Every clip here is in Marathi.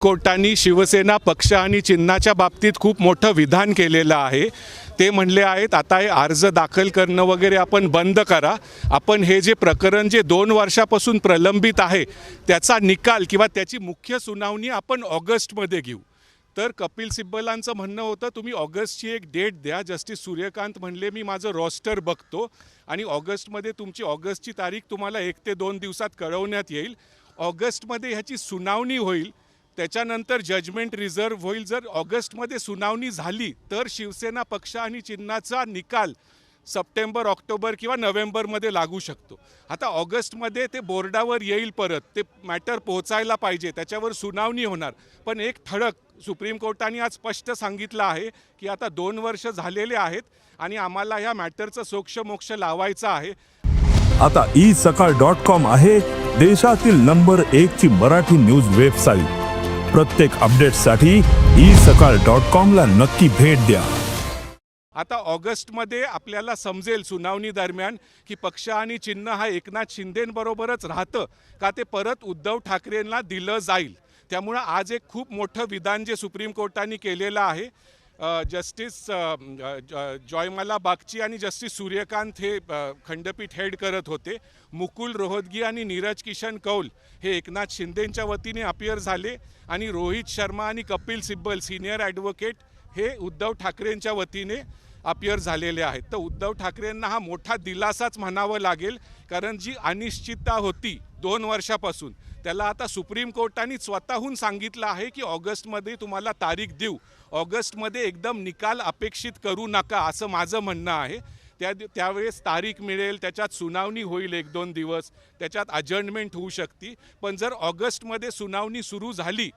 कोर्टाने शिवसेना पक्ष आणि चिन्हाच्या बाबतीत खूप मोठं विधान केलेलं आहे। ते म्हणले आहेत आता हे अर्ज दाखल करणं वगैरे आपण बंद करा, आपण हे जे प्रकरण जे 2 वर्षापासून प्रलंबित आहे त्याचा निकाल किंवा त्याची मुख्य सुनावणी आपण ऑगस्टमध्ये घेऊ। तर कपिल सिब्बलांचं म्हणणं होतं तुम्ही ऑगस्टची एक डेट द्या। जस्टिस सूर्यकांत म्हणले मी माझं रोस्टर बघतो आणि ऑगस्टमध्ये तुमची ऑगस्टची तारीख तुम्हाला 1 ते 2 दिवसात कळवण्यात येईल। ऑगस्टमध्ये ह्याची सुनावणी होईल, त्याच्यानंतर जजमेंट रिझर्व होईल। जर ऑगस्टमध्ये सुनावणी झाली तर शिवसेना पक्ष आणि चिन्हाचा निकाल सप्टेंबर, ऑक्टोबर किंवा नोव्हेंबरमध्ये लागू शकतो। आता ऑगस्टमध्ये ते बोर्डावर येईल, परत ते मॅटर पोहोचायला पाहिजे, त्याच्यावर सुनावणी होणार। पण एक ठळक सुप्रीम कोर्टाने आज स्पष्ट सांगितलं आहे की आता 2 वर्ष झालेले आहेत आणि आम्हाला ह्या मॅटरचं सोक्षमोक्ष लावायचं आहे। आता isakal.com आहे देशातील नंबर 1 ची मराठी न्यूज वेबसाईट। प्रत्येक अपडेटसाठी isakal.com ला नक्की भेट द्या। आता ऑगस्टमध्ये आपल्याला समजेल सुनावणी दरम्यान की पक्ष आणि चिन्ह हा एकनाथ शिंदेंबरोबरच राहतं का ते परत उद्धव ठाकरेंना दिलं जाईल। त्यामुळे आज एक खूप मोठं विधान जे सुप्रीम कोर्टाने केलेलं आहे। जस्टिस जॉयमाला बागची आणि जस्टिस सूर्यकांत हे खंडपीठ हेड करत होते। मुकुल रोहतगी आणि नीरज किशन कौल हे एकनाथ शिंदेंच्या वतीने अपियर झाले आणि रोहित शर्मा आणि कपिल सिब्बल सिनियर ॲडव्होकेट हे उद्धव ठाकरेंच्या वतीने अपियर झालेले आहेत। तर उद्धव ठाकरेंना हा मोठा दिलासाच म्हणावं लागेल, कारण जी अनिश्चितता होती 2 वर्षापासून त्याला आता सुप्रीम कोर्टाने स्वतःहून सांगितलं आहे की ऑगस्टमध्ये तुम्हाला तारीख देऊ, ऑगस्टमध्ये एकदम निकाल अपेक्षित करू नका असं माझं म्हणणं आहे। त्यावेळेस तारीख मिळेल, त्याच्यात सुनावणी होईल 1-2 दिवस, त्याच्यात अजर्नमेंट होऊ शकते। पण जर ऑगस्टमध्ये सुनावणी सुरू झाली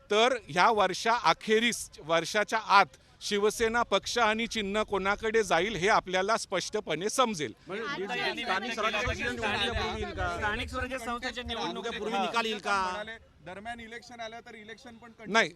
तर ह्या वर्षाअखेरीस, वर्षाच्या आत शिवसेना पक्ष आणि चिन्ह कोणाकडे जाईल हे आपल्याला स्पष्टपणे समजेल। दरम्यान इलेक्शन आलं तर इलेक्शन पण नाही,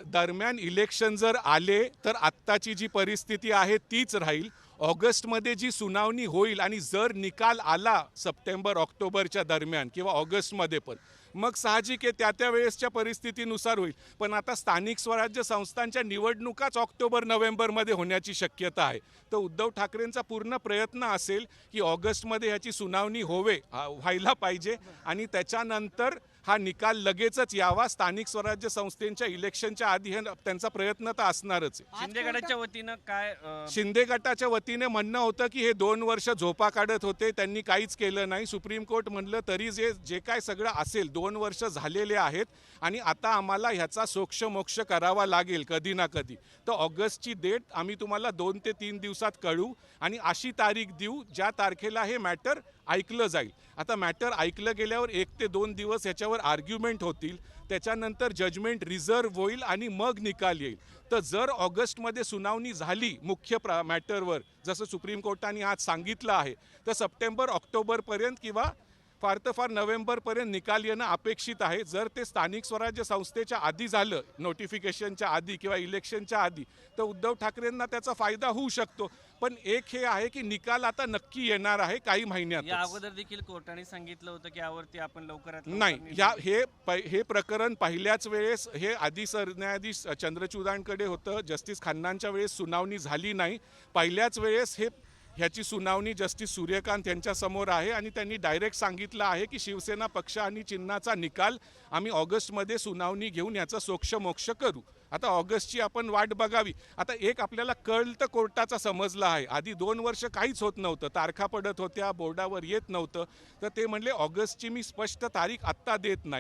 दरम्यान इलेक्शन जर आले तर आत्ताची जी परिस्थिती आहे तीच राहील। ऑगस्टमध्ये जी सुनावणी होईल आणि जर निकाल आला सप्टेंबर ऑक्टोबरच्या दरम्यान किंवा ऑगस्टमध्ये पण, मग साहजिक आहे त्या वेळेसच्या परिस्थितीनुसार होईल। पण आता स्थानिक स्वराज्य संस्थांच्या निवडणुकाच ऑक्टोबर नोव्हेंबरमध्ये होण्याची शक्यता आहे। तर उद्धव ठाकरेंचा पूर्ण प्रयत्न असेल की ऑगस्टमध्ये ह्याची सुनावणी व्हायला पाहिजे आणि त्याच्यानंतर हा निकाल लगेचच यावा। स्थानिक स्वराज्य संस्थेच्या इलेक्शनच्या आधी त्यांचा प्रयत्न तर असणारच आहे। शिंदे गटाच्या वतीनं काय शिंदे गटाच्या वतीने म्हणणं होतं की हे 2 वर्ष झोपा काढत होते, त्यांनी काहीच केलं नाही। सुप्रीम कोर्ट म्हणलं तरी जे काय सगळं असेल 2 वर्ष झालेले आहेत आणि आता आम्हाला ह्याचा सोक्षमोक्ष करावा लागेल कधी ना कधी। तर ऑगस्टची डेट आम्ही तुम्हाला 2 ते 3 दिवसात कळवू आणि अशी तारीख देऊ ज्या तारखेला हे मॅटर ऐकलं जाईल। आता मॅटर ऐकलं गेल्यावर 1 ते 2 दिवस ह्याच्यावर आर्ग्युमेंट होतील, त्याच्यानंतर जजमेंट रिझर्व होईल आणि मग निकाल येईल। तर जर ऑगस्टमध्ये सुनावणी झाली मुख्य मॅटरवर जसं सुप्रीम कोर्टाने आज सांगितलं आहे, तर सप्टेंबर ऑक्टोबरपर्यंत किंवा फार तर फार नोव्हेंबरपर्यंत निकाल येणं अपेक्षित आहे। जर ते स्थानिक स्वराज्य संस्थेच्या आधी झालं, नोटिफिकेशनच्या आधी किंवा इलेक्शनच्या आधी, तर उद्धव ठाकरेंना त्याचा फायदा होऊ शकतो। पण एक हे आहे की निकाल आता नक्की येणार आहे काही महिन्यात। या अगोदर देखील कोर्टाने सांगितलं होतं की यावरती आपण लवकरात नाही, हे प्रकरण पहिल्याच वेळेस हे आधी सरन्यायाधीश चंद्रचूडांकडे होतं, जस्टिस खन्नांच्या वेळेस सुनावणी झाली नाही। पहिल्याच वेळेस ह्याची सुनावणी जस्टिस सूर्यकांत यांच्यासमोर आहे आणि त्यांनी डायरेक्ट सांगितलं आहे की शिवसेना पक्ष आणि चिन्हाचा निकाल आम्ही ऑगस्टमध्ये सुनावणी घेऊन याचा सोक्षमोक्ष करू। आता ऑगस्टची आपण वाट बघावी। आता एक आपल्याला कळ तर कोर्टाचा समजला आहे, आधी 2 वर्ष काहीच होत नव्हतं, तारखा पडत होत्या, बोर्डावर येत नव्हतं, तर ते म्हणले ऑगस्टची मी स्पष्ट तारीख आत्ता देत नाही।